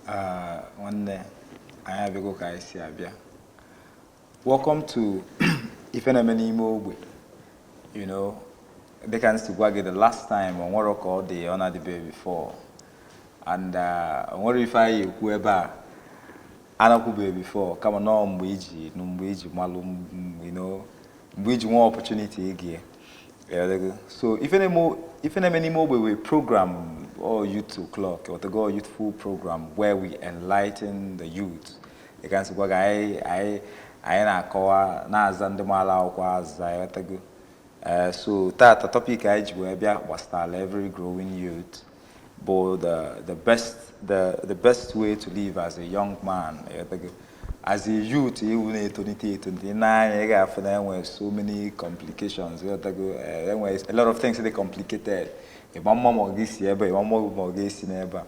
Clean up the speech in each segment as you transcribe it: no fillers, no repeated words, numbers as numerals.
One day, I have a go kaisi abia. Welcome to Na-eme Ogbe. You know, they can still go the last time on what record the honor the day before. And what if I whoever Anaku before, come on, no Mbiji, Malum, you know, Mbiji more opportunity again. Yeah, so if any more we program or youth o'clock or to go youthful program where we enlighten the youth. You can see what I na kowa na azandemala kwa zayatagu. So that topic I was style every growing youth, but the best way to live as a young man. As a youth, you need 28, 29, you have so many complications. A lot of things are complicated. One more this year, but one more this year. But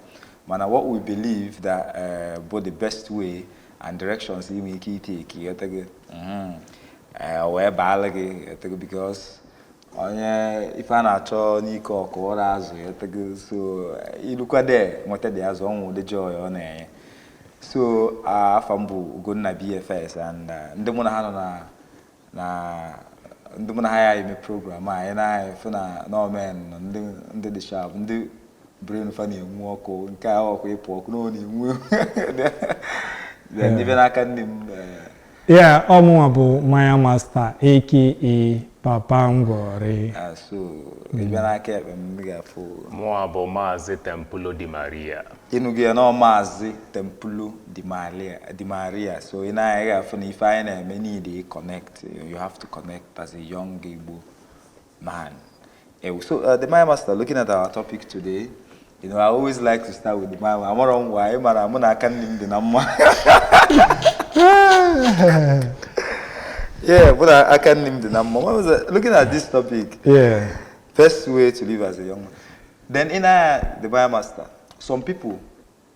what we believe that both the best way and directions you make it take. Because if I'm not sure Nico or so you look at there, what they has on the joy on it. So fambu go na BFS and ndị mụ na ha na ndị mụ na ha ya program a na funa no men ndị dị sharp ndị brain fa na-enwu ọkụ nke a ọkụ ịpụ ọkụ no na-enwu then even aka ndị m yeah ọmụ bụ Maya Master aka Papa Ngore so even aka ebe m ga-afụ mụ bụ Maazị Tempulo Di Maria Inugia no Mazi Tempulu Di Maria. So in I if I many they connect, you have to connect as a young Igbo man. So the Maya Master, looking at our topic today, you know, I always like to start with the Maya. I'm wrong why, but I'm not canning the number. Yeah, but I can't name the number. Looking at this topic, yeah, best way to live as a young man. Then in the Maya Master. Some people,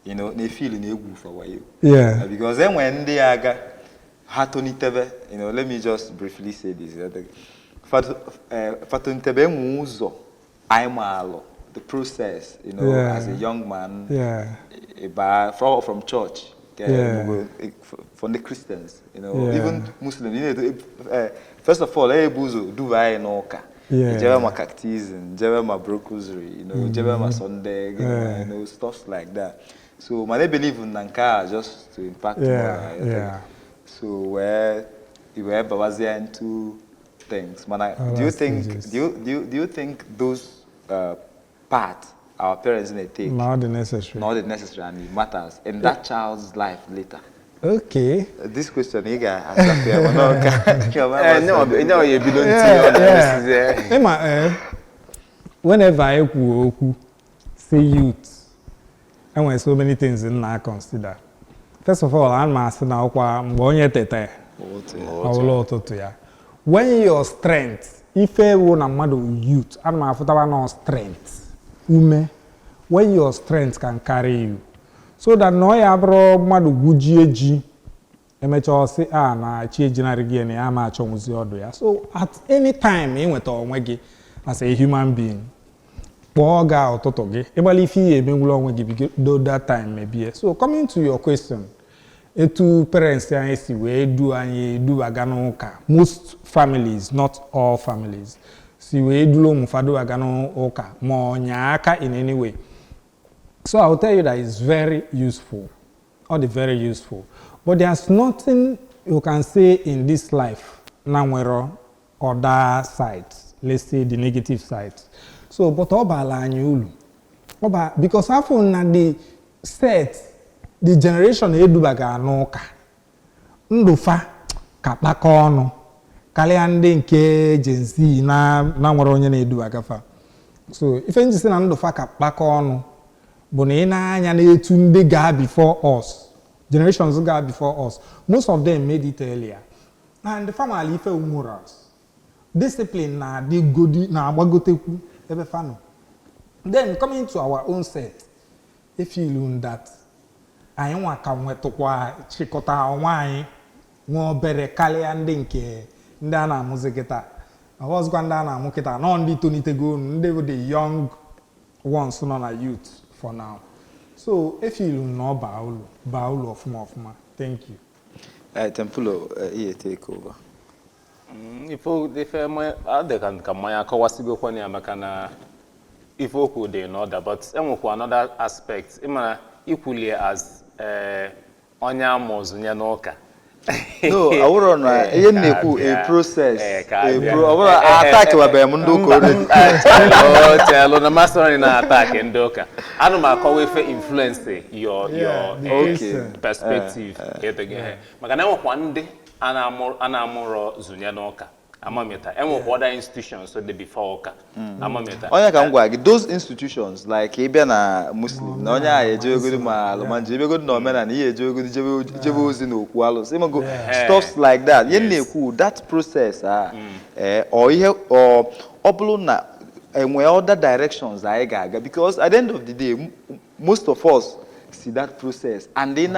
you know, they feel in a good for you. Yeah. Because then when they are hatonitebe, you know, let me just briefly say this. Fatonitebe muzo, aimalo, the process, you know, as a young man. Yeah. From church. From the Christians, you know, even Muslims. You know, first of all, buzo do I know ka. Jeva ma cactism, Jeva ma brocusry, you know, Jeva ma Sunday, you know, stuff like that. So, I believe in Nanka just to impact more. So, where you were Bawazia into things. Do you think those parts our parents may take not the necessary and it matters in that child's life later? Okay. This question, you guys answer. No, you belong to whenever I say youth, and when so many things in I consider. First of all, I'm asking now, when your strength, if you want a mother youth, I'm after no strength. When your strength can carry you. So that no abro madu gujieji emecho say na chiejinari gi ene ama achonwuzi odo ya. So at any time e nweta onwe gi as a human being kpo ga ototo gi egbali fi emenwulo onwe gi do that time maybe. So coming to your question, etu parents anyị si wee du anyị dubaga n'ụka. Most families, not all families, si wee dulo mufadu aga n'ụka ma onya aka in any way. So I'll tell you that it's very useful, very useful. But there's nothing you can say in this life, now other sides, let's say the negative sides. So, but because after the set, the generation edubaga noka, ndufa kapakono, kaliande nke Gen Z na nwere onye na edubaga fa. So if you say ndufa kapakono, Bonena tunde ga before us, generations ga before us. Most of them made it earlier. And the family fe morals, discipline na di godi na agbagoteku ebe fano. Then coming to our own set, if you learn that, I want to nwetokwa chikota onwai nwo bere kalia ndị nke ndị a na muzikita. I was going down na mukita no ndi tonitego ndị the young ones no na youth. For now. So if you know Baulu of Mofma, thank you. Tempulo, here take over. If they can come my Kawasigo Makana, if Oku they know that, but another aspect, equally as Onya Mozunyanoka. No, I would on a process. Attack Wabemundo. Tell on the master in attack and Doka. I don't know influence your perspective. Magana one day, Anamoro Zunyanoka. Amameta. And what other institutions so they before Oka. Amameta. Those institutions like Ebiana Muslim, Nonya, Joguduma, Lomanjigo, Norman, and here Jebuzino, Kualo, stuff like that. That process, or Obluna, and where other directions I gaga, because at the end of the day, most of us see that process, and then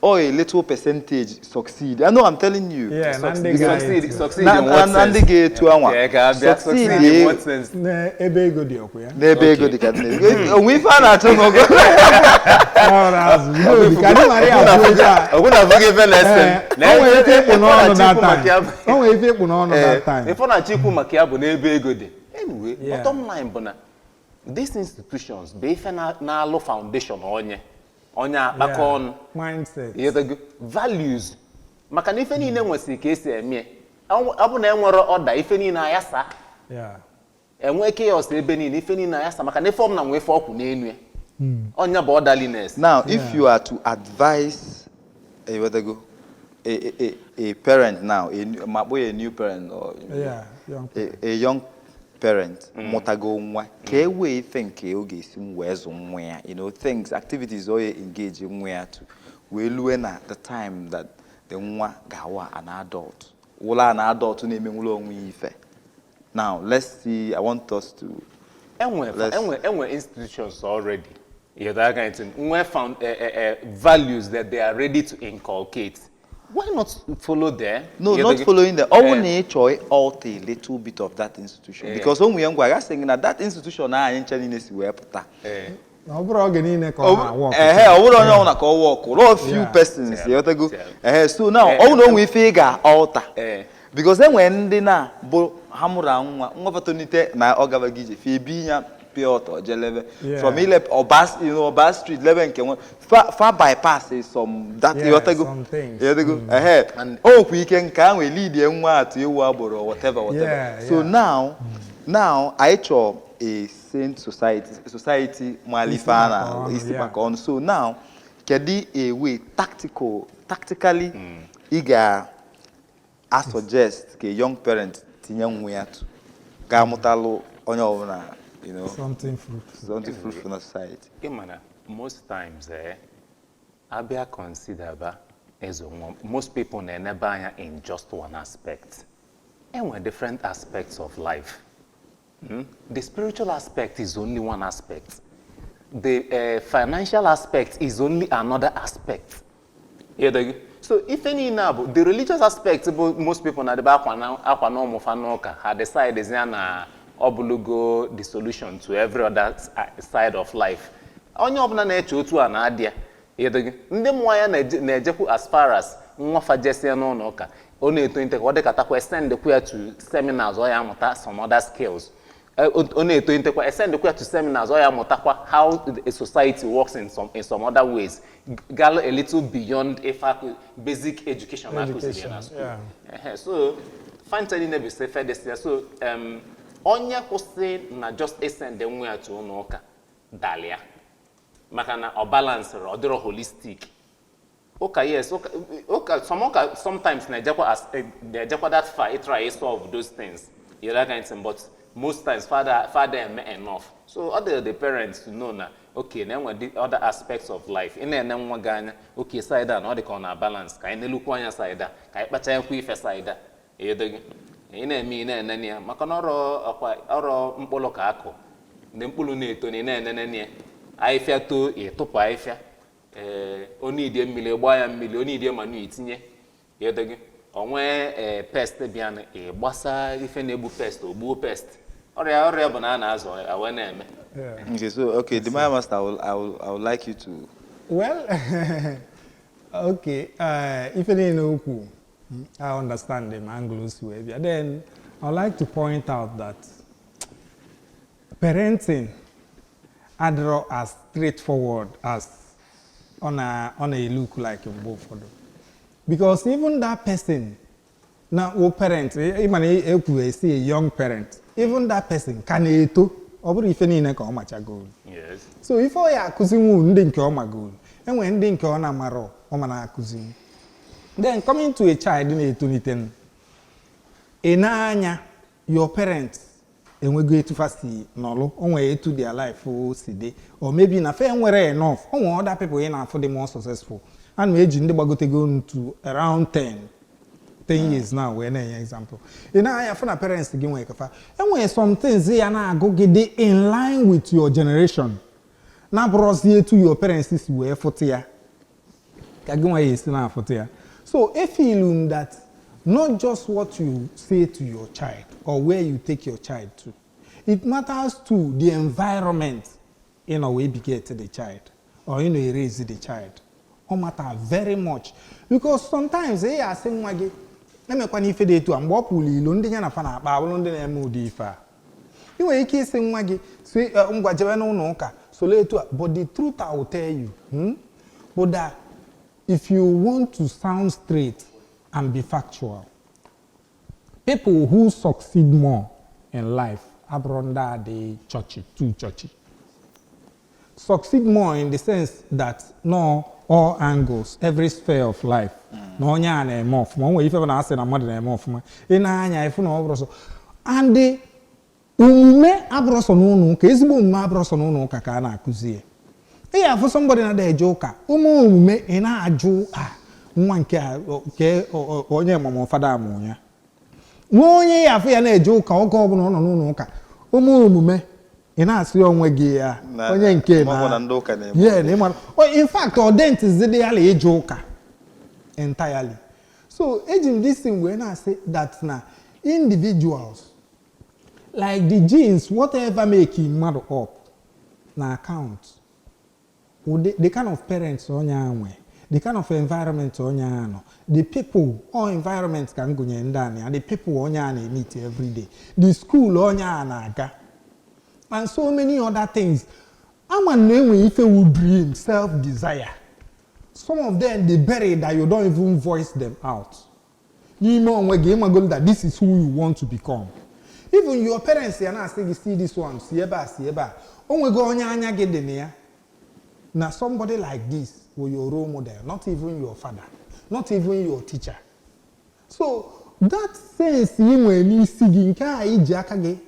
a little percentage succeed. I know I'm telling you. Yeah, succeed succeed in what sense? Succeed in what sense? Ebe go di okuya. Ebe go di kadne. We found out no go. No, can Maria Africa. I would have given lesson. No, if you no that time. No, if you no that time. If na chiku makiabo na ebe go di. Anyway, bottom line bona. These institutions, they na lo foundation onye. Onya bakon mindset. Values. Maka na ife niile nwesi ka esi eme. Abu na enwere order ife niile ayasa. Yeah. Enwe chaos ebe niile ife niile ayasa maka na form na nwe fe okwu na enu. Onya bo orderliness. Now, if you are to advise a parent now, a new parent or a young parent, motago nwa ke we think oge sim wezo nwa, things, activities or engage in where to we luena the time that the nwa gawa an adult. Wala an adult to name onwe ife. Now, let's see, I want us to enwe institutions already. Yeah, that kind of thing. We found values that they are ready to inculcate. Why not follow there? No, not following there. All nature alter a little bit of that institution. Because when we are going, saying that that institution now in Chinese we put. No, bro, getting a call work. A few persons. So now, all know we figure alter. Because then when they na bo hamura opportunity na ogabagije fibinya Piotr Jeleve from Ilep or Bas, Bas Street, Leven can far bypasses some that some things. Ahead. And we can we lead the one to you or whatever. So now I chose a saint society Malifana Isipakon. So now kedi a way tactically eager I suggest ke young parents tinyang weatu gamutalo onyo something fruitful in the society. Most times, Abia consider as most people never in just one aspect. And we're different aspects of life. The spiritual aspect is only one aspect. The financial aspect is only another aspect. So if any now, the religious aspect, most people na the back had decided Obulugo the solution to every other side of life. Onye obuna na-eche otu a na-adịa. Ndị mmụọ ya na-ejekwu as far as nwafa jesie n'ụlọ ụka. Ọ na-eto nte ka ọ dịkatakwa extend ya to seminars ọ ya amụta some other skills. Ọ na-eto nte kwa extend ya to seminars ọ ya amụtakwa how a society works in some other ways. Go a little beyond basic education. So find be safer this year. So onye kwụsị na just send nwe atu ụlọ ụka dalia maka na ọ balance ọ dịrọ holistic ụka yes ụka sometimes na ejekwa that far it try solve those things you know kind of, but most times father enough so other the parents to know na okay na enwe the other aspects of life ị na-ene nwa gị anya okay side a na ọ dị ka ọ na balance ka anyị nelukwa anya side a ka anyị kpacha nkwa ife side a edoghị ị na-eme na-enene ya maka na ọrụ mkpụrụ ka akụ ndị mkpụrụ na-eto na na-enene ahịfịa too ịtụpụ ahịfịa onye idie mmiri gbaa ya mmiri onye idie manu itinye ya edoghị onwe pest bịa na ịgbasa ife na-egbu pest ogbuo pest Ọrịa bụ na a na-azụ awe na-eme. Okay, so the Maya Master, I would like you to. Well, okay. If you know, I understand the angles way. Then I'd like to point out that parenting are as straightforward as on a look like in both of them. Because even that person, now a parent, even a see a young parent, even that person can eat or if any much ago. Yes. So if I are cousin didn't my goal, and when didn't on a maro or my cousin, then coming to a child in a tunitin, enanya your parents and we go to fast no on way to their life for CD or maybe in a fair way enough on other people in for the more successful and age in the bagote going to around 10 years now we're an example in I have a parents to give away and when some things they are now go get in line with your generation now bros here to your parents is where for tia is now for tia so if you learn that not just what you say to your child or where you take your child to. It matters to the environment in a way beget the child or in a way raise the child. It matters very much. Because sometimes they are saying, let me go if they do, I'm wapuli, London and Fana, London and Moody far. You are kissing Maggie, say, no, so later, but the truth I will tell you, but that if you want to sound straight, and be factual. People who succeed more in life are the churchy, too churchy. Succeed more in the sense that no all angles, every sphere of life. No nya na emof. One way if ever ask na mother na emof ma. Ina anya if no obroso. And the umume abroso no ka ezigbo umume abroso no ka na akuzie. Yeah, for somebody na dey joker. Umume ina aju nwa nke onye mama fada amunya onye ya afọ ya na-eje ụka oge ọbụla ọ nọ n'ụlọ ụka omume ị na-asị onwe gị ya onye nke na in fact authenticity ya na-eje ụka entirely so ejim this thing we na-asị that na individuals like the genes whatever make mmadụ up na account the kind of parents onye anwe the kind of environment onyano, the people or environment can go ndani, and the people onyana meet every day, the school onyana aga, and so many other things. I'm a name if you would dream, self-desire. Some of them they bury that you don't even voice them out. You know that this is who you want to become. Even your parents are not saying, see this one, see eba. Onwe go onyanya get the now somebody like this was your role model, not even your father, not even your teacher. So that sense you when you see ijaka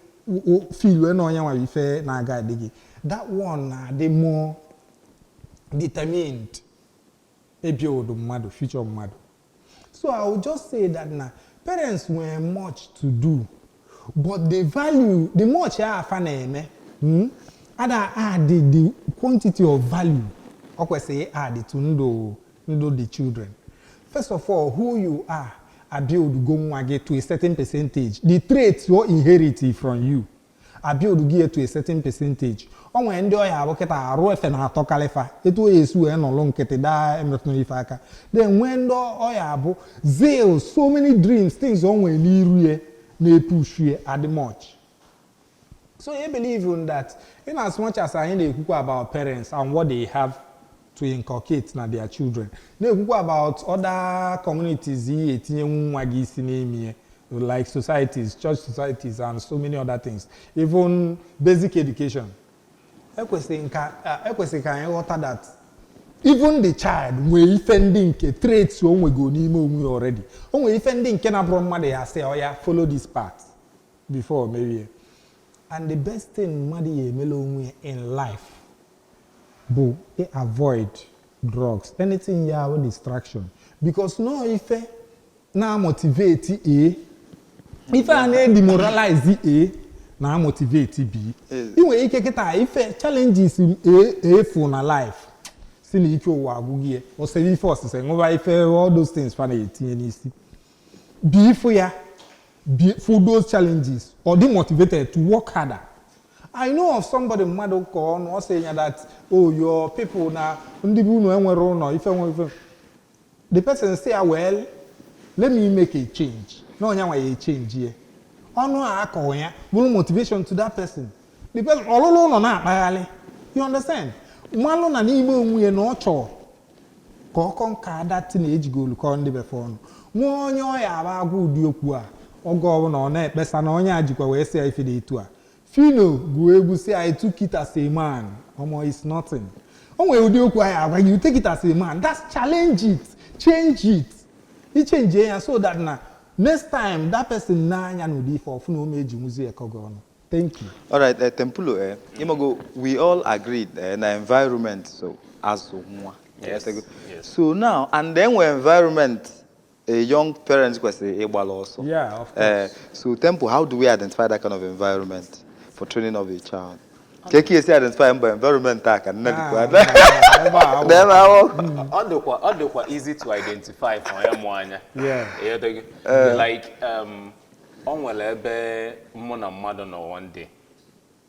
feel when onya wa ife na aga digi. That one the more determined ebiodo madu future madu. So I would just say that now parents were much to do, but the value, the much Na-eme, add the quantity of value. Okay, say add to know the children. First of all, who you are build go get to a certain percentage. The traits you inherit from you are build get to a certain percentage. On when do I have okay na to kalefa it is we no long kete da emretno. Then when do I have zeal, so many dreams, things on when you na push you at the much. So I believe in that, in as much as I know about parents and what they have to inculcate na their children, they talk about other communities like societies, church societies, and so many other things. Even basic education. I question that even the child will offending traits we go nimo already. Only offending can abroad they say, oh yeah, follow this path before maybe. And the best thing in life, but avoid drugs, anything you have distraction. Because no if now motivate A, if I demoralize A, now motivate B. If challenges A for na life, still equal wagugie or 74 saying over if all those things for B for ya. for those challenges or demotivated to work harder. I know of somebody mmadụ call or saying that, oh, your people now, the person say, well, let me make a change. No, a change here. Motivation to that person. The person, all alone on that, you understand? Malo na n'ime onwe no cho. Ka ka that teenage goal ka ndị before no. Nwa onye ọ ya ba agwa udi okwu a. Ogo na ọ na-ekpesa na onye ajikwa wee sị ife dị etu a. Fino go egwu say I took it as a man. Omo is nothing. Onwe udi okwu a ya you take it as a man. That's challenge it. Change it. You change it so that na next time that person na anya no di for funu meji muzi ekogo no. Thank you. All right, Tempulo, we all agreed in the environment, so as one. Yes. Yes. So now, and then when environment, young parents could say, also. Yeah, of course. So Temple, how do we identify that kind of environment for training of a child? Keki is identify by environment and never easy to identify for Yamwana. Yeah. Like on will ebe mona mother no one day.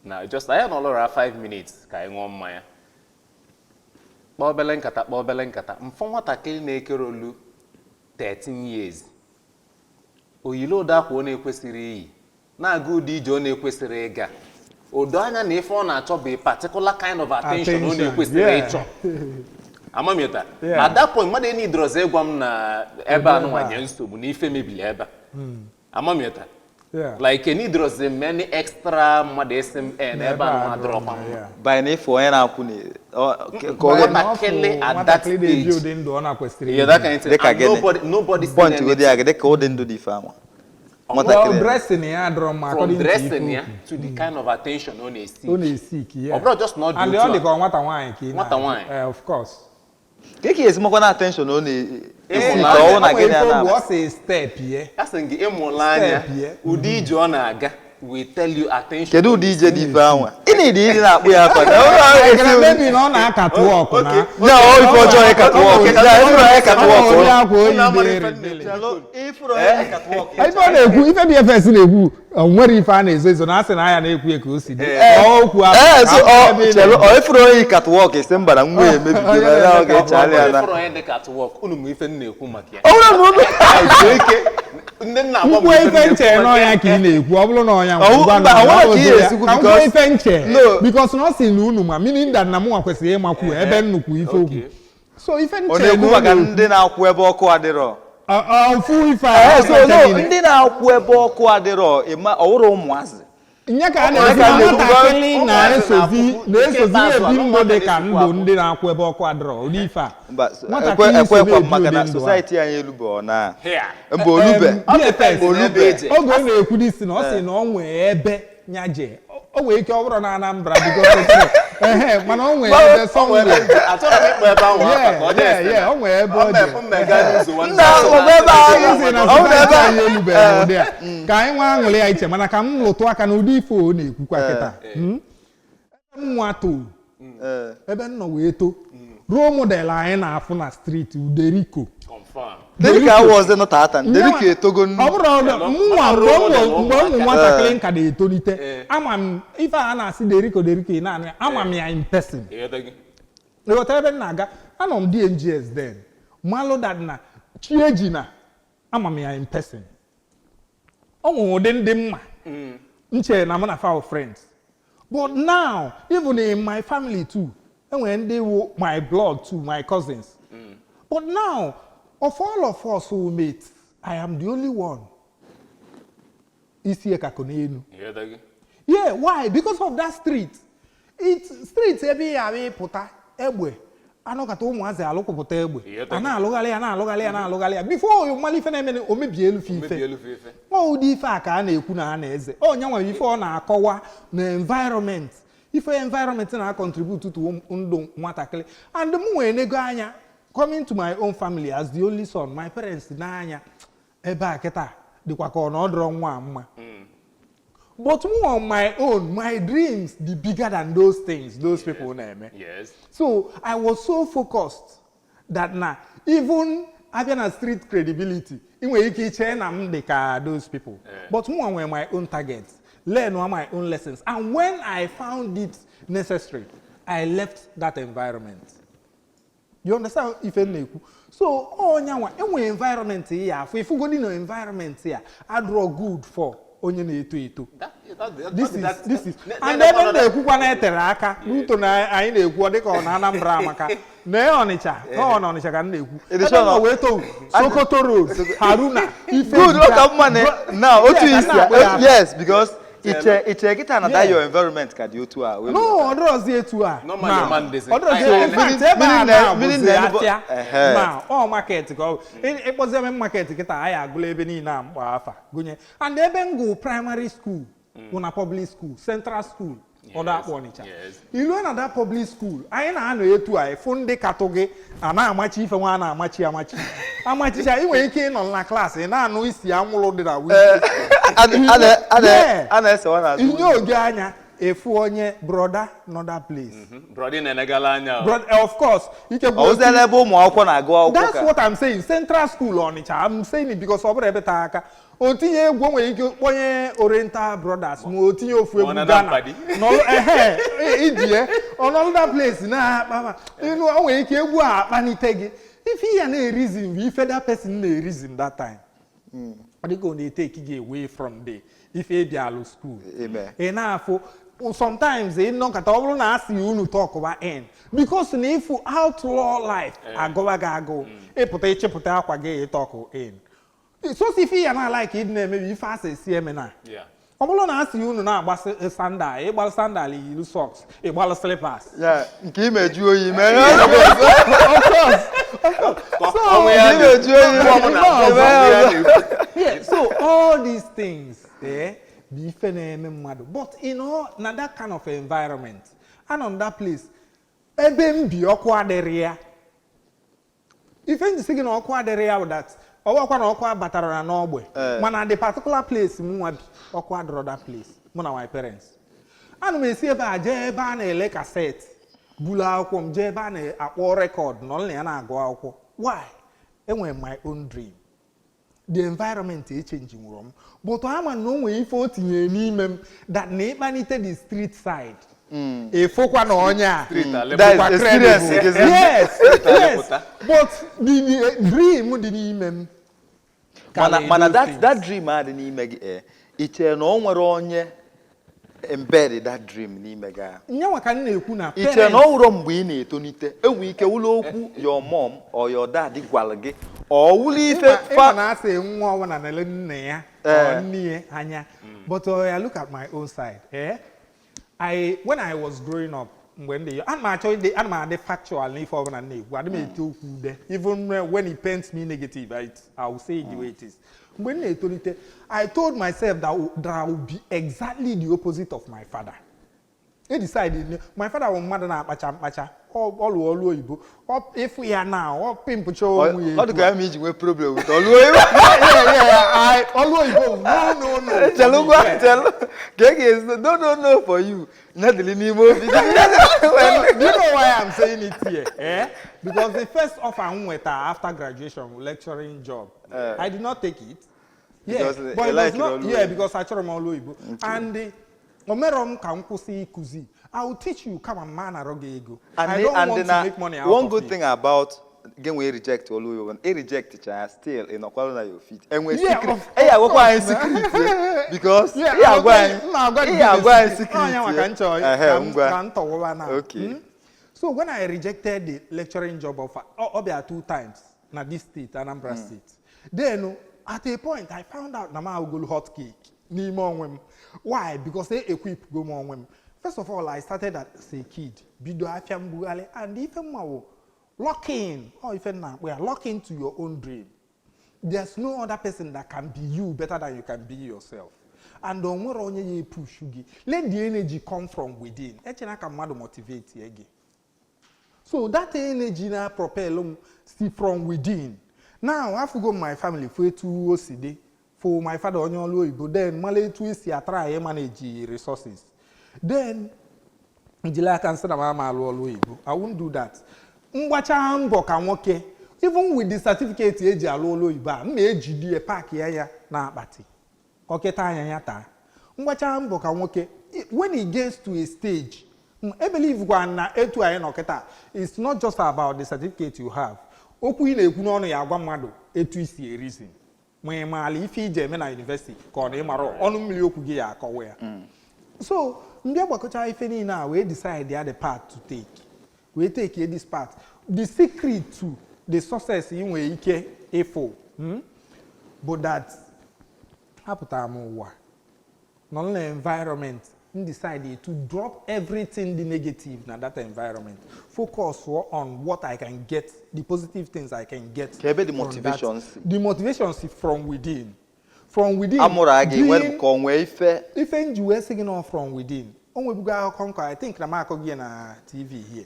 Now just I had all 5 minutes kai on my Bobelenkata. Mfon takili na ekerolu 13 years. Oyilo da ko na ekwesiri na good ije o na ekwesiri ega. Odo anya na ife ọ na-achọ bụ particular kind of attention o na ekwesiri ịchọ. Amamiota. At that point mmadụ ni droze egwa m na ebe anu wanye nsogbu na ife mebili ebe. Amamiota. Yeah. Like any droze many extra mmadụ SMN ebe anu drop am. By na ife onye na-akwụ ni at that stage. Yeah, that kind of thing. Nobody point to go there they call them do the farmer. Well, dressing here, from dressing here to the kind of attention on a seek. On a seek, yeah. Or just not and do they only go what a wine. What a wine. Of course. Keki is more attention on a what's a step here? That's in the Emolania. Udi Jonaga. We tell you attention. Kedu DJ di fawa. Ini di na we happen. Maybe no na catwalk na. No, if you join catwalk. I don't know if be first na egu. Nwere ife a na-ezo na asị na anya na-ekwu eke o si dị. Okwu a. So if you catwalk is mbara nwe emebi na oge chale ana. If you catwalk, unu mu ife na-ekwu maka ya. Ukwu ife nche no ya ka ị na-ekwu ọ bụrụ na ọnya ife nche because no si na unu ma meaning that na mụ kwesịrị ịmakwu ebe nnukwu ife okwu so ife nche ọ na-ekwu maka ndị na-akwụ ebe ọkụ adịrọ fu ife so no ndị na-akwụ ebe ọkụ adịrọ ọwụrụ ụmụazị nye ka a na-esi nwatakịrị na-esozi ebi ndụ dị ka ndụ ndị na-akwụ ebe ọkụ adịrọ ụdị ife a ekwekwa maka na society anyị elube ọ na mba olube oge ọ na-ekwu dị si na ọ sị na ọ nwee ebe nyaje o nwere ike ọ bụrụ na Anambra mana o nwere ebe somewhere achọrọ m ikpe ebe ahụ aka ọ dị o nwere ebe ọ dị ka anyị nwa aṅụrị ya iche mana ka m lụtụ aka na ụdị ife ọ na-ekwukwa kịta nwa too ebe m nọ wee too role model anyị na-afụ na street Uderiko Derika was not atan. Derika etogo. Ọ bụrụ mgbe ụmụ nwatakịrị nka na-etolite ama m ife a na-asị Derika naanị ama m ya in person. Ịghọta ebe m na-aga anọ m DNGS then malụ that na chieji na ama m ya in person. Ọ nwere ụdị ndị mma nche na mụ na fa friends but now even in my family too enwere ndị wụ my blood too my cousins but now of all of us who meet, I am the only one. Isi ekakonenu. Yeah, why? Because of that street. It's streets every year puta Ogbe. Ano kato umuaze aloko puta Ogbe. Ana alogalia. Before you mali fenemene o mebi elu fife. O di fa ka na ekwu na eze. O nyanwa before na akọwa na environment. If environment na contribute to ndụ nwatakịrị and mu enego anya coming to my own family as the only son, my parents n'anya ebe a kịta dịkwa ka ọ na ọdụrụ nwa mma. But on my own, my dreams be bigger than those things, those people na-eme. Yes. So I was so focused that now even abịa na street credibility ị nwere ike iche na m dị ka those people but mụ nwere my own targets learn my own lessons and when I found it necessary I left that environment. You understand if na-ekwu so onye nwa enwe environment ya afọ ifugodi no environment ya adro good for onye na-eto eto. This is and ebe na-ekwukwa na etere aka ruto na anyị na-ekwu dịka ọ na Anambra amaka na Ọnịcha ọ na Ọnịcha ka na-ekwu ebe na wee to Sokoto Road Haruna Ife good look up money now otu is yes because it's a get another your environment ka di otu a no odrozi etu a no man man dey say meaning now all market go ekpozie me market kita anyị agụla ebe niile a mkpa afa gụnye and ebe ngo primary school una public school central school oda akpọ Ọnịcha ilu na that public school anyị na-anọ etu a efu ndị katụ gị a na-amachi ife nwa amachicha ị nwere ike ịnọ na klaasị na-anụ isi anwụrụ dị na windo ana ese wana inye oge anya efu onye brother another place brother na-enegala anya of course ike bụ ozele ebe ụmụ akwụkwọ na-agụ akwụkwọ that's what I'm saying central school Ọnịcha I'm saying it because ọ bụrụ ebe taa aka o tinye egwu nwere ike kpọnye Oriental Brothers ma o tinye ofu egwu Ghana ijie another place na akpa inu o nwere ike egwu a akpanite gị if ya na-reason if that person na-reason that time ọ dịka ọ na-etake gị away from the ife ebialụ school ị na-afụ sometimes ị nọkọta ọ bụrụ na asị unu talk about end because na ifu outlaw life agụwa gị agụ ịpụta ịchịpụta akwa gị talk end so si ife ya na like ịdị na-emebi ife asị si eme na ọ bụrụ na asị unu na-agba sandal ịgbalụ sandal yilu socks ịgbalụ slippers nke imeju oyi mee so all these things be ife na-eme mmadụ but you know na that kind of environment and on that place ebe m bi ọkụ adịrị ya ife njisi gị na ọkụ adịrị ya that ọwakwa na ọkụ batara na Ogbe mana the particular place m nwa bi ọkụ adịrọ that place mụ na my parents ana m esi ebe a jee ebe a na-ele cassette bulu akwụkwọ m jee ebe a na-akpọ record nọ na ya na-agụ akwụkwọ why enwere my own dream the environment change nwụrụ m but ama na o nwere ife o tinyere n'ime m that na ịkpanite the street side efokwa na onye a that is experience yes but the dream dị n'ime m mana that dream adị n'ime gị iche na o nwere onye embed that dream n'ime gị nyanwa ka m na-ekwu na iche na ọ wụrụ mgbe ị na-etonite enwe ike ụlọ okwu your mom or your dad gwara gị ọ wụrụ ife fa na-asị nwa ọwa na nele nne ya ọ nne ya anya but I look at my own side when I was growing up mgbe ndị ana m adị factual n'ife ọbụla na-ekwu adị m eti okwu ude even when it paints me negative I will say it the way it is mgbe m na-etolite I told myself that I would be exactly the opposite of my father. I decided my father was mmadụ na-akpacha mkpacha ọlụ oyibo ịfụ ya na ọ pimpụcha onwe ya ọ dịka ya ma iji nwee problem with ọlụ oyibo ọlụ oyibo no tell no for you nadili n'ime obi do you know why I'm saying it here because the first offer m nweta after graduation lecturing job I did not take it but it was not because I chọrọ m ọlụ oyibo and omerom ka m kwụsị ikuzi I will teach you come and man aroge ego. I don't want to make money out of it. One good thing about again we reject all when I reject it still in equality your feet and we secret I go find secret because I go secret okay. So when I rejected the lecturing job offer Ogbe 2 times na this state Anambra state then at a point I found out na ma go hot cake n'ime onwe m. Why? Because they equip go more women. First of all, I started as a kid. Bido afia mbugale and even more lock in. Or even now, we are lock into your own dream. There's no other person that can be you better than you can be yourself. And don't worry on you push you. Let the energy come from within. Echena can motivate you again. So that energy now propel from within. Now I have to go my family for 2 OCD. For my father on your low, then Malay twist ya try manage resources. Then I can say I won't do that. Mwacha mbo ka nwoke even with the certificate eji alolo iba m ejidi e park ya na akpati koketa anya ya taa ngwacha mbọ ka nwoke when he gets to a stage I believe na etu anyị nọkịta it's not just about the certificate you have okwu ị na-ekwu n'ọnụ ya agwa mmadụ etu isi erizi ma ị maala ife ije eme na university ka ọ na ịmara ọnụ mmiri okwu gị ya akọwa ya so ndị agbakọcha ife niile a wee decide ya the path to take wee take this path the secret to the success ị nwere ike ịfụ but that hapụtara m ụwa nọ na environment decide to drop everything the negative in that environment. Focus on what I can get, the positive things I can get. Kebe the motivations. The motivations from within. From within. Amoragi when konwe ife. Ife njuwe signal from within. Onwe buga konko. I think na makogi na TV here.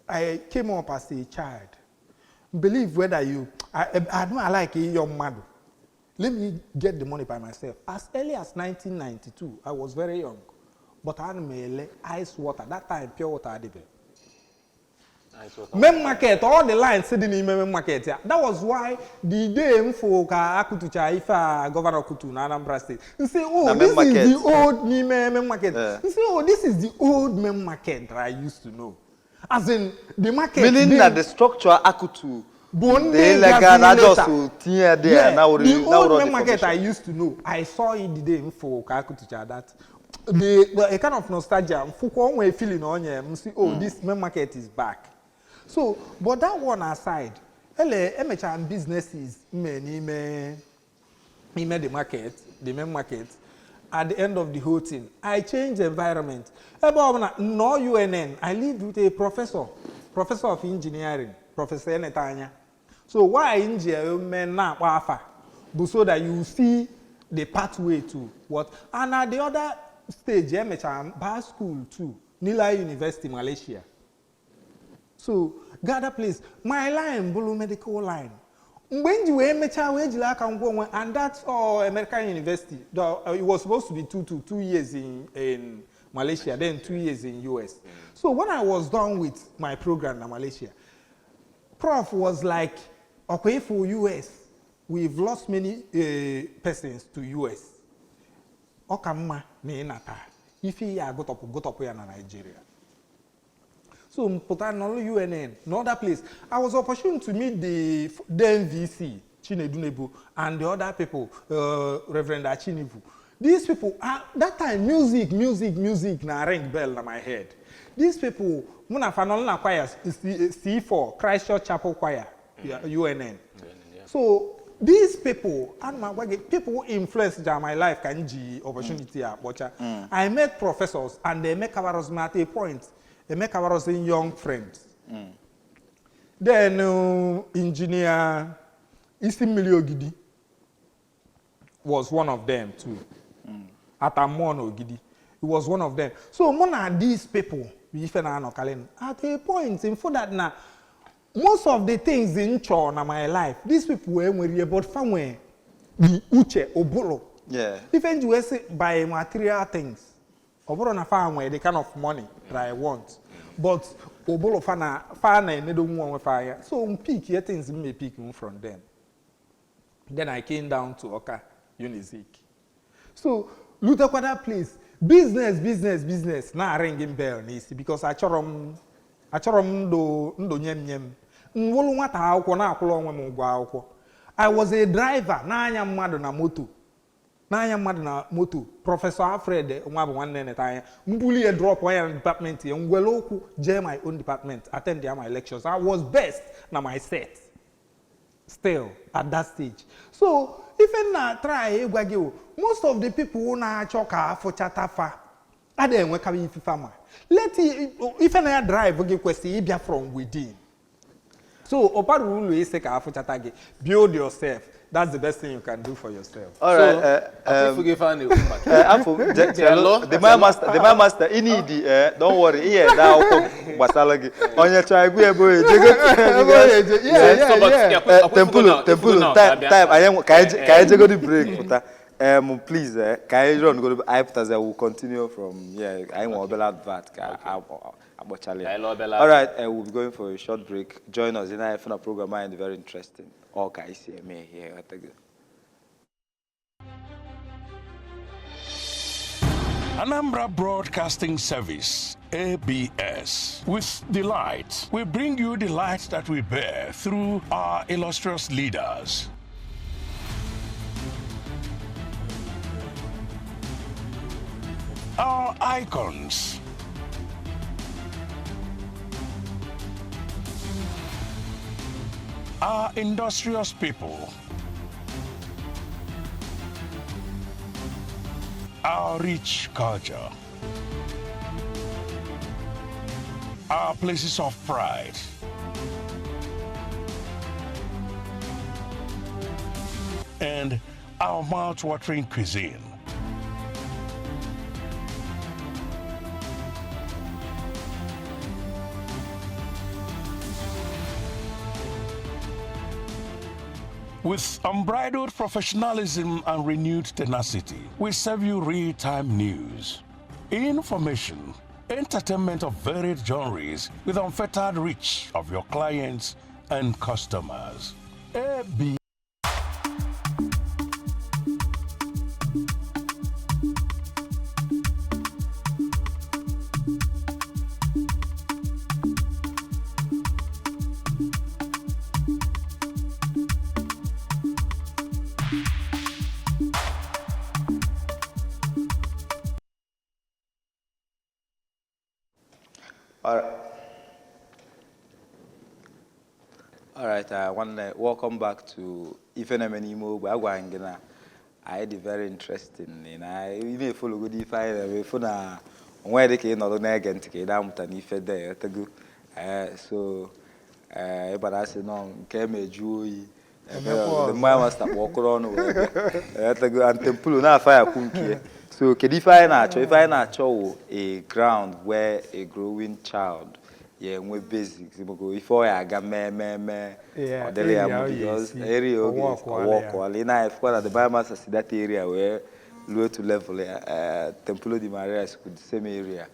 I came up as a child. Believe whether you. I don't like a young man. Let me get the money by myself. As early as 1992, I was very young. But I had ice water. That time, pure water. Mem market, all the lines sitting in mem market. Yeah. That was why the day for Akutucha, if Governor Kutu, Anambra State, you say, oh, this is the old mem market. You say, oh, this is the old mem market that I used to know. As in the market. Meaning that the structure Akutu. The old market I used to know. I saw it the day for Akutucha that. A kind of nostalgia. We're feeling on you. See, oh, this main market is back. So, but that one aside, MHM businesses the main market. At the end of the whole thing, I changed the environment. No UNN. I lived with a professor of engineering, Professor Netanya. So why engineering now? So that you see the pathway to what, and at the other stage, bar school too, Nila University, Malaysia. So, gather place, my line, Bulu Medical line. When you were and that's all American University. It was supposed to be 2 years in Malaysia, then 2 years in US. So when I was done with my program in Malaysia, Prof was like, okay, for US, we've lost many persons to US. Okamma na inata. If ya got up here in Nigeria. So Potano UNN, no other place. I was opportune to meet the MVC, Chinedunebu, and the other people, Reverend Achinivu. These people, that time, music, na ring bell in my head. These people, Muna Fanolina choir, C4, Christchurch Chapel Choir, UNN. So these people, people who influenced my life, kanji opportunity. I met professors, and they make us at a point. They make us young friends. Then engineer Isimili Ogidi was one of them too. Atamon Ogidi, he was one of them. So one of these people, at a point in for that now. Most of the things in my life, these people were worried about somewhere. The uche oboro. Yeah. Even you say buy material things. Oboro na farm where the kind of money that I want. But oboro fana and they don't want fire. So peak here things may pick from them. Then I came down to Oka Unizik. So look at that place. Business. Na ringing bell nisi because I chorom ndo nyem. Nwolu nwata akwụkwọ na akwụlọ onwe m ụgwọ akwụkwọ. I was a driver n'anya mmadụ na moto. Professor Alfred nwa bụ nwanne netanya. Mbuli ya drop one department ya ngwele okwu je my own department attend my lectures. I was best na my set. Still at that stage. So even na try ịgwa gị most of the people who na-achọ ka afọ chatafa ada enwekawa ife fama. Let it if na drive gị kwesị ịbịa from within. So oparu ulu ise ka afọ chata gị build yourself. That's the best thing you can do for yourself. All right. The my master. Don't worry. Yeah, Tempulu. Time. I am. Can I go to break? Please, can you run go to I will continue from here. I want to advert. All right, we'll be going for a short break. Join us in our final program and very interesting. All can see me here. Anambra Broadcasting Service, ABS. With delight, we bring you the light that we bear through our illustrious leaders. Our icons. Our industrious people. Our rich culture. Our places of pride. And our mouth-watering cuisine. With unbridled professionalism and renewed tenacity, we serve you real-time news, information, entertainment of varied genres with unfettered reach of your clients and customers. AB. All right, welcome back to Na-eme Ogbe. I had very interesting. I even follow good if I phone where they can not again to get down to Nife there. So, but I said, no, came a Jew. The man must have walked on and temple now fire kunkie. So, if I natural a ground where a growing child. Yeah, we basics. Before I got me, or the area walk. Now, if one of the biomass is that area where low to level, Templo di Maria is the same area.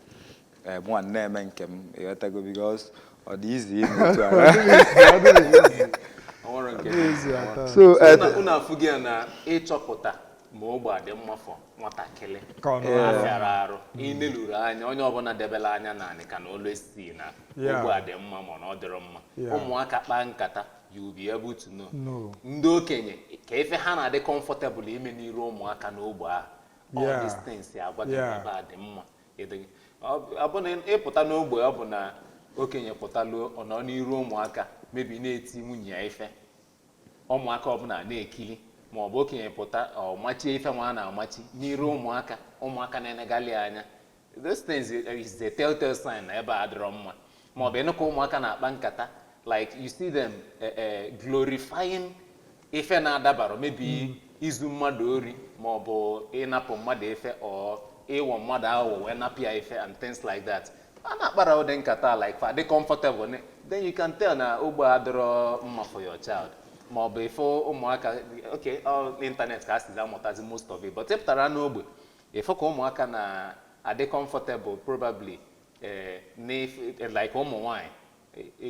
One name and came because or the easy so, una fugia na chopota. Mogbe adị mma fọ nwatakịrị afịara arụ ineluru anya onye ọbụla debela anya naanị ka na always see na ogbe adị mma ma na ọ dịrọ mma ụmụaka kpaa nkata you be able to know ndị okenye ka ife ha na-adị comfortable ime n'iru ụmụaka n'ogbe ahụ all these things agwa gị ebe adị mma ọbụna ịpụta n'ogbe ọ bụ na okenye pụtaluo ọ nọ n'iru ụmụaka mebi na-eti nwunye ya ife ụmụaka ọbụla na-ekiri ma ọ bụ okenye pụta ọ machie ife nwa na-amachi n'iru ụmụaka na-enegali anya. Those things is a telltale sign na ebe a dịrọ mma ma ọ bụ ịnụka ụmụaka na-akpa nkata like you see them glorifying ife na-adabara maybe izu mmadụ ori ma ọ bụ ịnapụ mmadụ ife ọ ịwọ mmadụ ahụ wee napụ ya ife and things like that. A na-akpara ụdị nkata like fa dị comfortable then you can tell na ogbe adịrọ mma for your child. Ma ọ bụ ife ụmụaka okay all internet ka asizi amụtazi most of it but ịpụtara n'ogbe ife ka ụmụaka na-adị comfortable probably like ụmụ nwanyị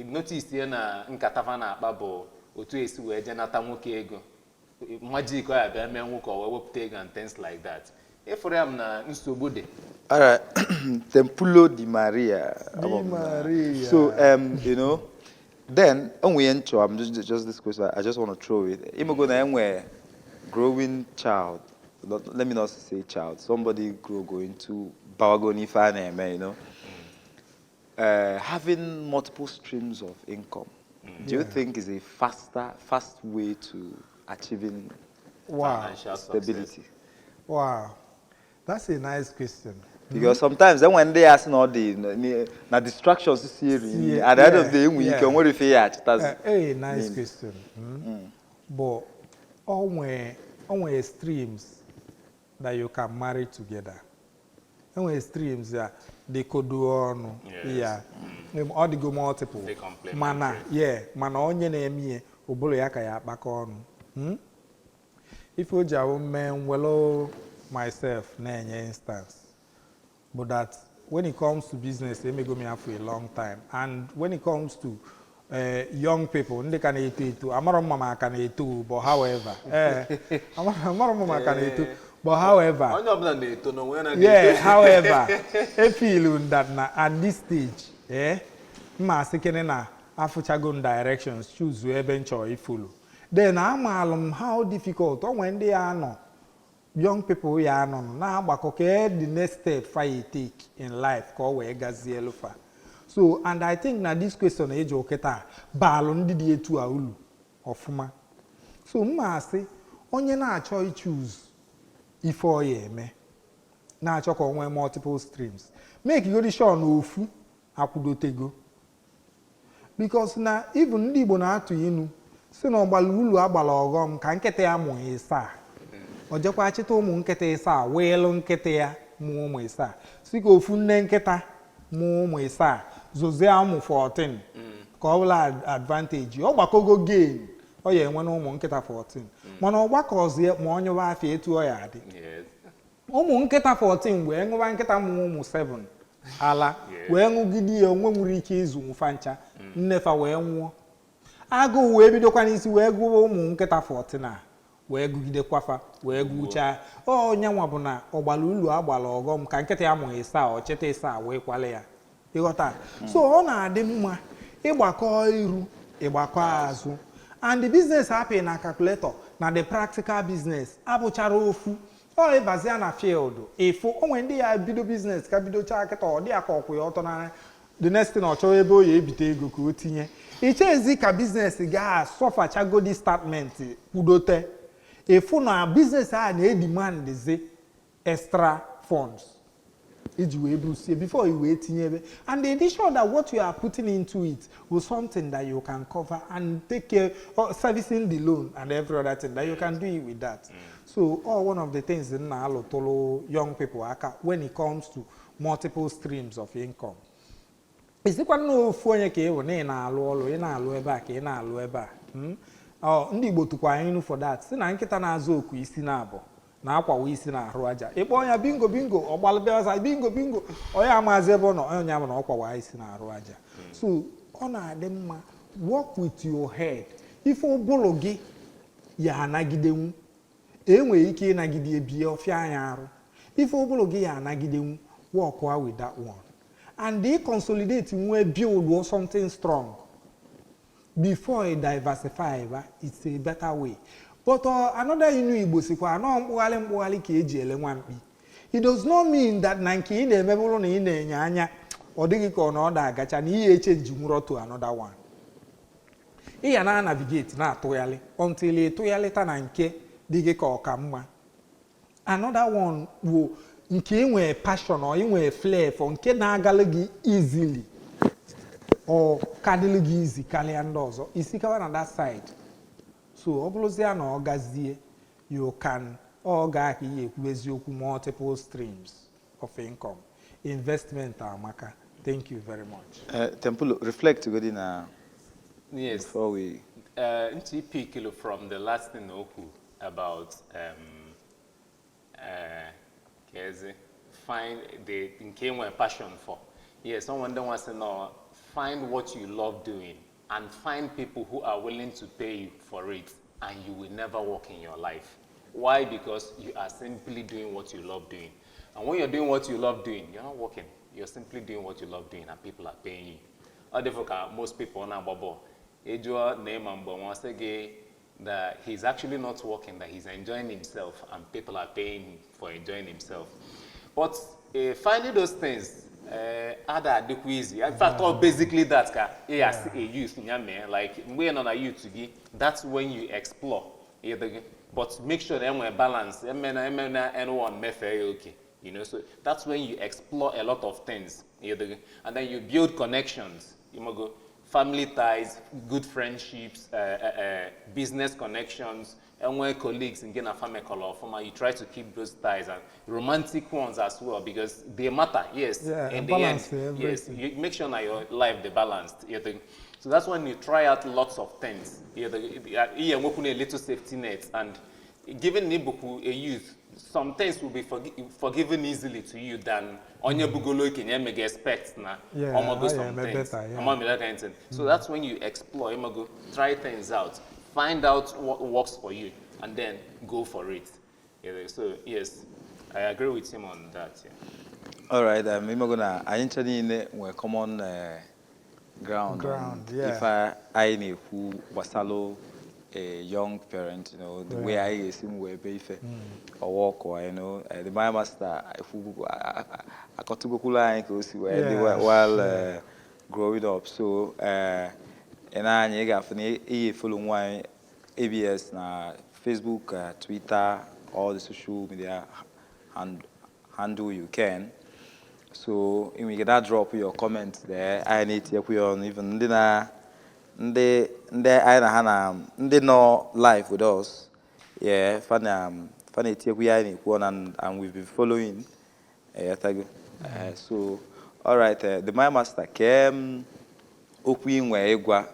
notice ya na nkata fa na-akpa bụ otu esi wee jenata nwoke ego magic ọ ya bịa mee nwoke ọ wee wepụta ego and things like that. Ịfụrụ ya m na nsogbu dị. Alright, Templo di Maria. So you know. Then, I'm just this question. I just want to throw it. Imagine growing child. Let me not say child. Somebody going to Bawagoni Faneme, you know, having multiple streams of income. Do you think is a fast way to achieving financial stability? Success. Wow, that's a nice question. Because sometimes then when they ask all the distractions at the end of the day you can worry for a nice question. But always extremes that you can marry together. Always extremes that they could do on or they go multiple. They complement. Mana onye na-eme obolo ya ka ya akpaka ọnụ. if Oja men well myself na instance, but that when it comes to business, they may go me for a long time, and when it comes to young people, they can eat it too. Amaro mama can eat too, but however, Amaro mama can eat too, but however, yeah, however, I feel that na, at this stage, ma sekene na afuchagon directions, choose where venture if follow. Then I'm how difficult, or when they are no. Young people we are on now, but okay, the next step you take in life, call we gazielu. So, and I think now this question age oketa balon did ye to aulu of ma. So, ma say, onye na choice choose if or ye me. Na choko one multiple streams. Make you the show no fu akudotego. Because now even the bona to you, so no balulu abalogom can get a mo isa. Ojekwa chito ụmụ nkịta ịsaa weelu nkịta ya mụ ụmụ ịsaa sika ofu nne nkịta mụ ụmụ ịsaa zozie ụmụ 14 ka ọ bụla advantage ọ gbakogo gain ọ ya enwe na ụmụ nkịta 14 mana ọ gbakọzie ma onye wa afọ etu ọ ya adị ụmụ nkịta 14 wee ṅụba nkịta mụ ụmụ 7 ala wee ṅụgide ya onwe nwere ike izu nfancha nnefa wee nwụọ agụụ wee bidokwa n'isi wee gụwa ụmụ nkịta 14 a wee gụgide kwafa wee gụchaa onye nwa bụ na ọgbala ulu agbala ọghọm ka nkịta ya mụ ịsaa ọ cheta ịsaa wee kwale ya ịghọta so ọ na-adị mma ịgbakọ iru ịgbakọ azụ and the business happy na calculator na the practical business abụchara ofu ọ ịbazia na field ịfụ onwe ndị ya bido business ka bidochaa kịta ọ dị ya ka ọkwụ ya ọtọ na the next thing ọ chọọ ebe o ya ebite ego ka o tinye ichezi ka business ga-asọfachagodi statement kwudote if na business na demand the extra funds before you wait and the addition that what you are putting into it was something that you can cover and take care of servicing the loan and every other thing that you can do it with that. So one of the things in young people when it comes to multiple streams of income. Is it one no phone na alụ ebe a ka ị na-alụ ebe a ndị Igbo tukwa inu for that si na nkịta na-azụ oku isi na-abụ na akwawa isi na-arụ aja ịkpọ ya bingo bingo ọgbalịbịaza bingo bingo onye amazi ebe ọ nọ onye ama na ọkwawa isi na-arụ aja so ọ na-adị mma work with your head ife ụbụrụ gị ya anagidenwu enwere ike ịnagide ebie ọfịa anya arụ ife ụbụrụ gị ya anagidenwu work with that one and they consolidate nwe build or something strong before you diversify, it's a better way. But another Igbo sikwa no mkpughalị ka eji ele nwamkpi. It does not mean that na nke ị na-emebụrụ na ị na-enye anya ọ dịghị ka ọ na ọ da-agacha na ihe change nwụrụ to another one. Ị ya na navigate na-atụghalị until ị tụghalịta na nke dịghị ka ọ ka mma. Another one bụ nke ị nwere passion or ị nwere flair for nke na-agalị gị easily. Or kadịlụ gị izi karịa ndị ọzọ isi kawa na that side so ọ bụrụzia na ọ gazie you can ọ ga ka ihe ekwu eziokwu multiple streams of income investment amaka. Thank you very much. Temple, reflect good in yes before we NTP from the last thing about find the thing we're passion for. Yes, someone don't want to know. Find what you love doing and find people who are willing to pay you for it and you will never work in your life. Why? Because you are simply doing what you love doing. And when you're doing what you love doing, you're not working. You're simply doing what you love doing and people are paying you. Most people now, that he's actually not working, that he's enjoying himself and people are paying him for enjoying himself. But finding those things, other easy. In fact, all basically that yes, a youth, like when on a youth to be, that's when you explore. But make sure that we're balanced. Anyone may fail okay. You know, so that's when you explore a lot of things. And then you build connections. You might go family ties, good friendships, business connections, and when colleagues in a family color, you try to keep those ties and romantic ones as well because they matter. Yes, yeah, in the end, yes, you make sure that your life they balanced. So that's when you try out lots of things. You open a little safety net and given Nibuku a youth, some things will be forgiven easily to you than onye bugolo kenye mega expect na omogo some things. That kind of thing. So that's when you explore, go try things out, find out what works for you, and then go for it. Yeah, so yes, I agree with him on that. Yeah. All right, I'm gonna. I actually in common ground. Yeah. If I know who wasalo a young parent, you know, the way I assume we be or walk or the my master who I got to go while growing up. So and I got following one ABS na Facebook, Twitter, all the social media handle you can. So if you get that, drop your comments there. I need to put on even they know live with us. Yeah, funny we are in and we've been following. So all right, the my master came open where gwa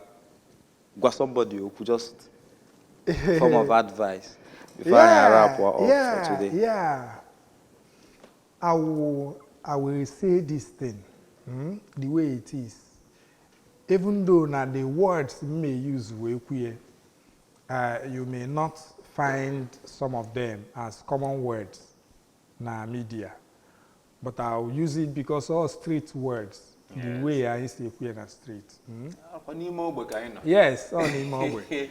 somebody who could just form of advice before I wrap up for today. Yeah. I will say this thing the way it is. Even though now the words may use you may not find some of them as common words na media, but I'll use it because all street words, the way I say in a street. Yes, all in Ogbe.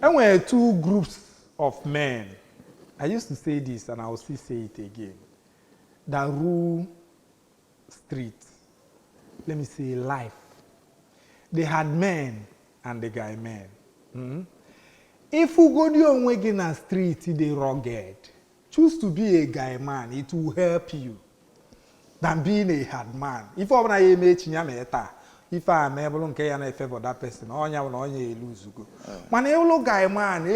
And when two groups of men, I used to say this and I'll still say it again, that rule street, let me say life. They had men and the guy men. If you go down in a street, they rugged. Choose to be a guy man, it will help you than being a hard man. If I'm not if I'm able to favor that person, lose go. Man, a guy man,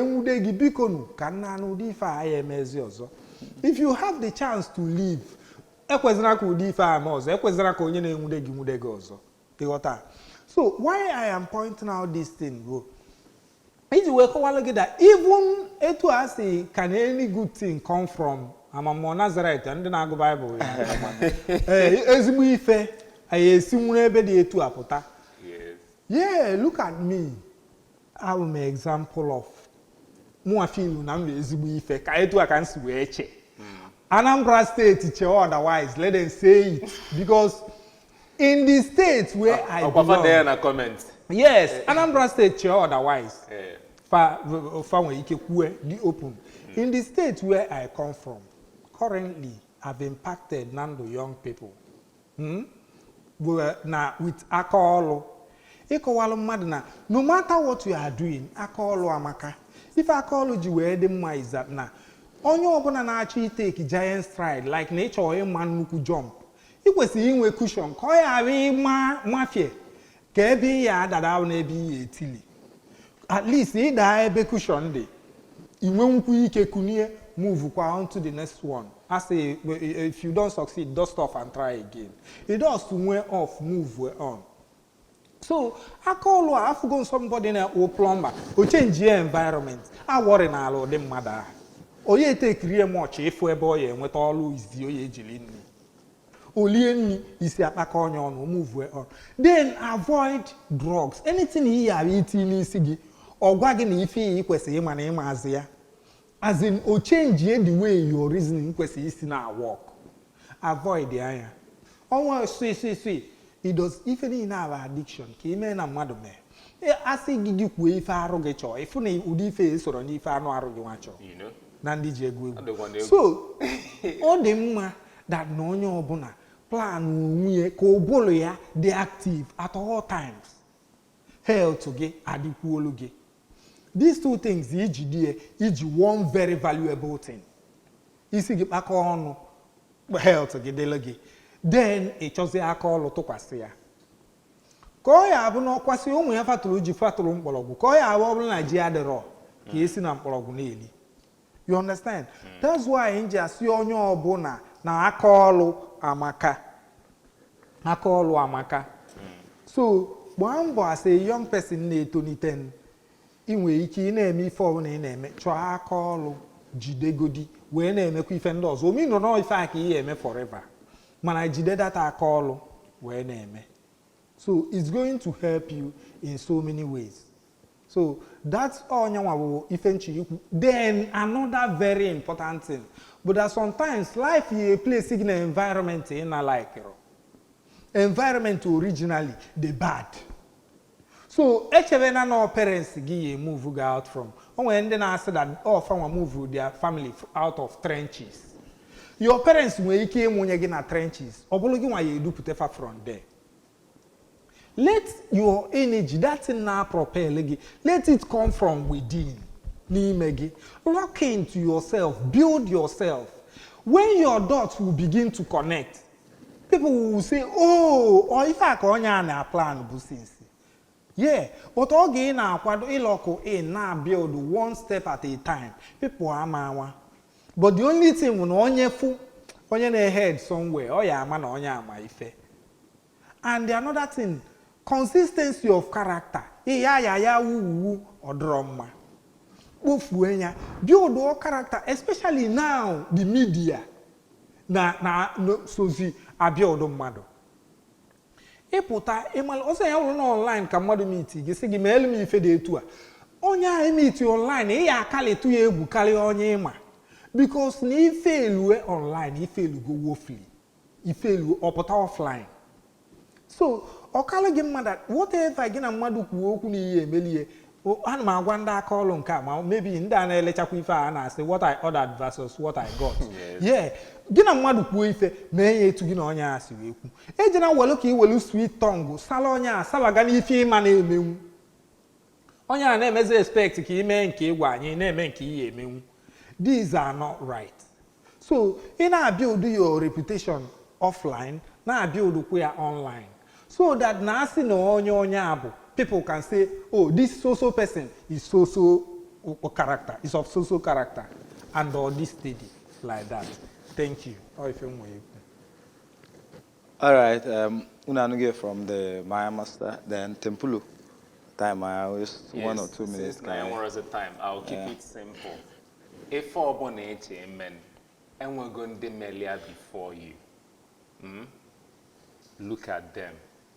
if you have the chance to live, so why I am pointing out this thing, bro? It's that even to us, can any good thing come from? I'm a Nazareth and then I go Bible. Yeah, look at me. I am an example of Anambra State, otherwise, let them say it. Because in the states where I belong, yes, Anambra State, otherwise, the open. In the state where I come from, currently, I've impacted Nando young people. Now, with alcohol, no matter what you are doing, alcohol amaka. If alcohol where the more is that now, on your own actually take a giant stride like nature or a man who could jump. It was in a cushion, mafia. Kebi ya that I will be a tilly. At least he die a cushion day. You won't move on to the next one. I say, if you don't succeed, dust off and try again. It does to wear off, move on. So, I call I have to somebody in a plumber who change your environment. I worry now, them mother. Or you take real much if we boy and with all who is the Oye Only is the attack on you, move on. Then avoid drugs. Anything he are eating, or wagging if he equals him and him as in, or change the way your reasoning is in our work. Avoid the iron. Oh, see. It does, even in our addiction, came in a mother man. I say, did you quay far get your if only would face or if I know you know, Nandi Jegu. So, all the more that no your bona plan we co bolia, they active at all times. Hell to get adipuology. These two things, each one very valuable thing. You see, back on health to get delegate. Then it was the alcohol to Quasia. Koya Abuno Quasio, we have to lose Fatulum Pologu. Koya Wobble Nigeria the raw. He is in Ampologuneli. You understand? That's why in just your bona now alcohol amaka. Alcohol amaka. So, one boy say young person need to 10. In which he name me for name, try alcohol. jidegodi wee na-emekwa ife ndị ọzọ omi nọ nọ ife a ka ihe eme forever mana jide data aka ọlụ wee na-eme so it's going to help you in so many ways so that's all nyanwa bụ ife nchi ikwu then another very important thing but that sometimes life is a place in an environment in a like environment originally the bad so echevena no parents gi move go out from when they na say that all from move their family out of trenches your parents nwere ike ịmụnye gị na trenches ọ bụrụ gị nwa ya edupụta fa from there let your energy that thing na propel gị let it come from within n'ime gị lock into yourself build yourself when your dots will begin to connect people will say oh or ife a ka onye a na plan bụ since yeah but oge ị na-akwado ịlọkụ in na build one step at a time people amawa but the only thing bụ na onye na-head somewhere ọ ya ama na onye ama ife and the another thing consistency of character ya wuwu ọdọrọ mma kpofuo ya build your character especially now the media na sozi abuild mmadụ ịpụta ịmal ọsọ ya wụrụ na online ka mmadụ meet gị sị gị ma elu m ife dị etu a onye ahụ meet online ị ya akalitu ya egwu karịa onye ịma because na ife elue online ife elugo woefully ife elu ọpụta offline so ọkala gị mmadụ whatever gị na mmadụ kwuo okwu na ihe emelie ana m agwa ndị aka ọlụ nke a ma maybe ndị a na-elechakwa ife a na-asị what I ordered versus what I got yeah gị na mmadụ kwuo ife mee ya etu gị na onye a siri ekwu ejena welu ka iwelu sweet tongue sala onye a salaga n'ife ịma na-emenwu onye a na-emezi expect ka ime nke ịgwa anyị na-eme nke ihe emenwu these are not right so ị na-build your reputation offline na-build kwa ya online so that na asị na onye abụ people can say oh this so person is so character is of so character and or this steady like that thank you all right unanuge from the Maya master then Tempulu time I always yes, 1 or 2 minutes was the time I'll keep it simple if oboneche amen enwego ndị melia before you look at them.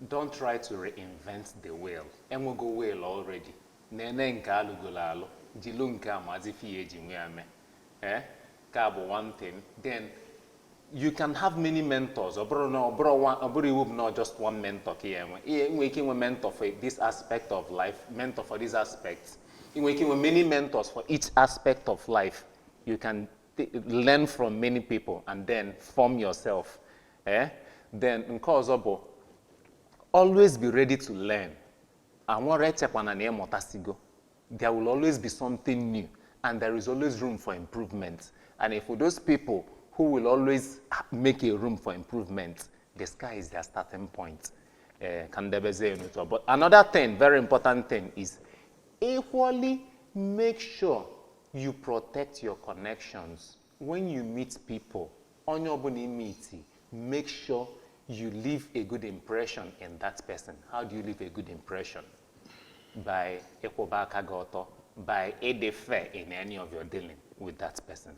Don't try to reinvent the wheel. Enwego wheel already. Nene nke alugolo alo. Jilu nke amazi fiye jinwe ame. Ka bụ one thing. Then you can have many mentors. Oburu iwu not just one mentor ki enwe. Inwe ike inwe mentor for this aspect of life, mentor for this aspect. Inwe ike inwe many mentors for each aspect of life. You can learn from many people and then form yourself. Then nke ọzọ bụ always be ready to learn. There will always be something new and there is always room for improvement. And if for those people who will always make a room for improvement, the sky is their starting point. But another thing, very important thing is equally make sure you protect your connections. When you meet people, on your meeting, make sure you leave a good impression in that person. How do you leave a good impression? By ekwobaka goto, by a fair in any of your dealing with that person.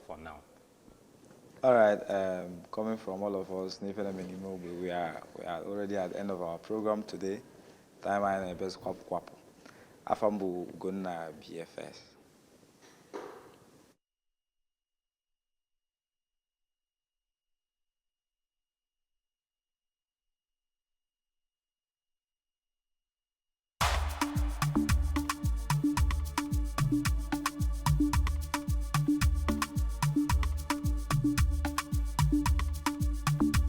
For now. All right, coming from all of us, we are already at the end of our program today. Time I best kwapu. Afambu gonna BFS.